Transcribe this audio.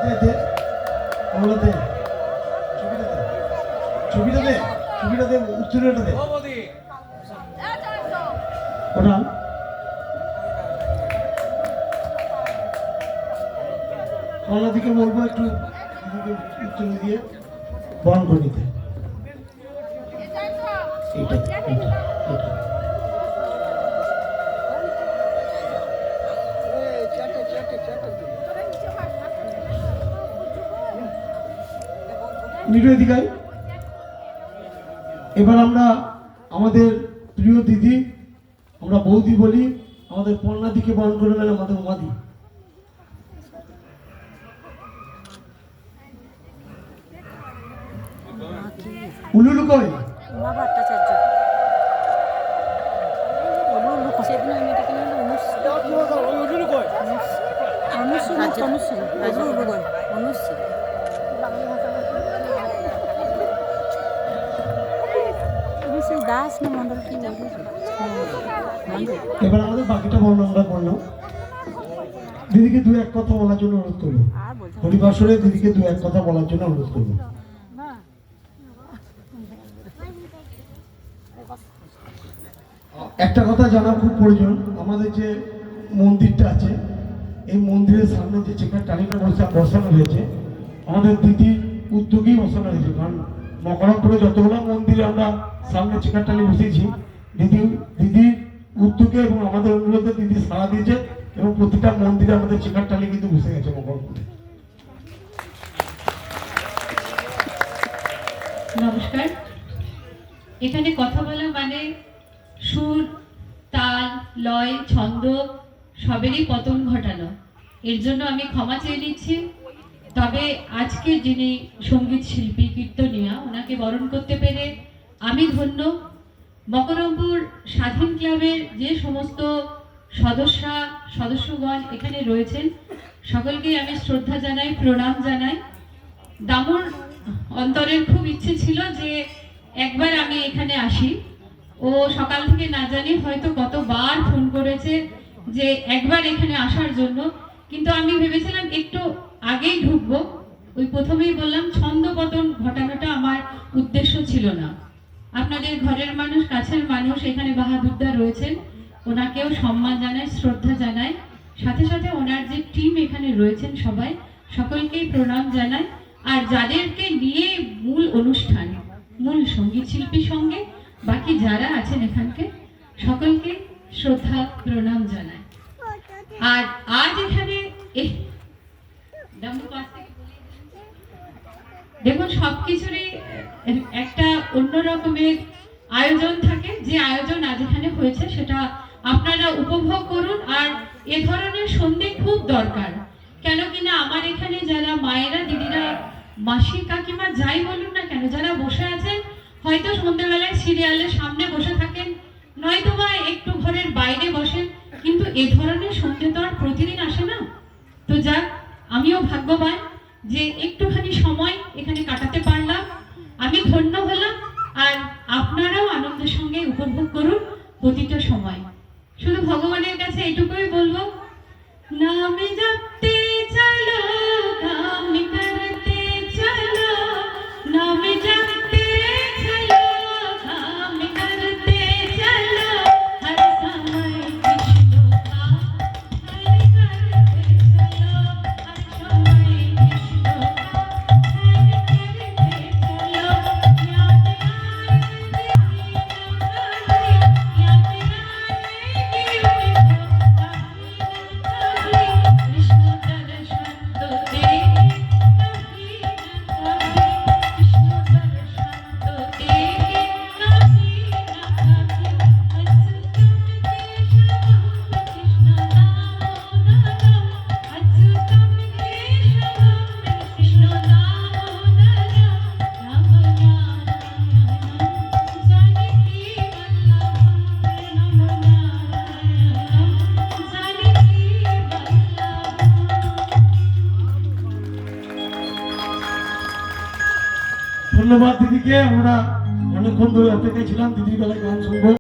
দে ওগুলো দে, ছবিটা দে, ছবিটা দে, উত্তরটা দে ওটা। কমলাদিকে বলবো একটু উত্তর দিয়ে বন করে নিতে। এটা এটা এটা নির্দিকায়। এবার আমরা আমাদের প্রিয় দিদি, আমরা বৌদি বলি, আমাদের পর্ণাদিকে বরণ করে নেন আমাদের উমাদি। উলুলু কই দাস না মন্ডল কি এবার আমাদের বাকিটা বর্ণ আমরা বললাম। দিদিকে দু এক কথা বলার জন্য অনুরোধ করবো, হরিবাসরে দিদিকে দু এক কথা বলার জন্য অনুরোধ করবো। একটা কথা জানা খুব প্রয়োজন, আমাদের যে মন্দিরটা আছে এই মন্দিরের সামনে যে চেকার টালিটা বসানো হয়েছে আমাদের দিদির উদ্যোগেই বসানো হয়েছে। কারণ মকরমপুরে যতগুলো মন্দিরে আমরা সামনে চেকার টালি বসিয়েছি দিদির উদ্যোগে এবং আমাদের অনুরোধে দিদি সাড়া দিয়েছে এবং প্রতিটা মন্দিরে আমাদের চেকার টালি কিন্তু বসে গেছে মকরমপুরে। নমস্কার। এখানে কথা বলা মানে সুর, তাল, লয়, ছন্দ সবেরই পতন ঘটানো। এর জন্য আমি ক্ষমা চেয়ে নিচ্ছি। তবে আজকে যিনি সঙ্গীত শিল্পী কীর্তনিয়া, ওনাকে বরণ করতে পেরে আমি ধন্য। মকরমপুর স্বাধীন ক্লাবের যে সমস্ত সদস্যগণ এখানে রয়েছেন সকলকে আমি শ্রদ্ধা জানাই, প্রণাম জানাই। দামুর অন্তরের খুব ইচ্ছে ছিল যে একবার আমি এখানে আসি। ও সকাল থেকে না জানি হয়তো কতবার ফোন করেছে যে একবার এখানে আসার জন্য, কিন্তু আমি ভেবেছিলাম একটু আগেই ঢুকবো। ওই প্রথমেই বললাম ছন্দ পতন ঘটানোটা আমার উদ্দেশ্য ছিল না। আপনাদের ঘরের মানুষ, কাছের মানুষ এখানে বাহাদুরদা রয়েছেন, ওনাকেও সম্মান জানাই, শ্রদ্ধা জানাই। সাথে সাথে ওনার যে টিম এখানে রয়েছেন সবাই, সকলকেই প্রণাম জানাই। আর যাদেরকে নিয়ে মূল অনুষ্ঠান, মূল সঙ্গীত শিল্পীর সঙ্গে বাকি যারা আছেন এখানকে সকলকে শ্রদ্ধা প্রণাম জানাই। আর আজ এখানে দেখুন সবকিছুরই একটা অন্য রকমের আয়োজন থাকে। যে আয়োজন আজ এখানে হয়েছে সেটা আপনারা উপভোগ করুন। আর এ ধরনের সন্ধে খুব দরকার, কেন কিনা আমার এখানে যারা মায়েরা, দিদিরা, মাসি, কাকিমা যাই বলুন না কেন, যারা বসে আছেন হয়তো সন্ধ্যেবেলায় সিরিয়ালের সামনে বসে থাকেন, নয়তো বা একটু ঘরের বাইরে বসেন, কিন্তু এ ধরনের সন্ধে তো আর প্রতিদিন আসে না। তো যাক, আমিও ভাগ্যবান যে একটুখানি সময় এখানে কাটাতে পারলাম, আমি ধন্য হলাম। আর আপনারাও আনন্দের সঙ্গে উপভোগ করুন প্রতিটা সময়। শুধু ভগবানের কাছে এটুকুই বলবো, নামে জপতে চলো, কাম করতে চলো, নামে জপতে চলো, কাম করতে চলো, হর সময় কৃষ্ণ का हरि करते चलो, हर समय कृष्ण का हरि करते चलो, याद ধন্যবাদ দিদিকে। আমরা অনেকক্ষণ ধরে অপেক্ষায় ছিলাম দিদির বেলায় গান শুনবো।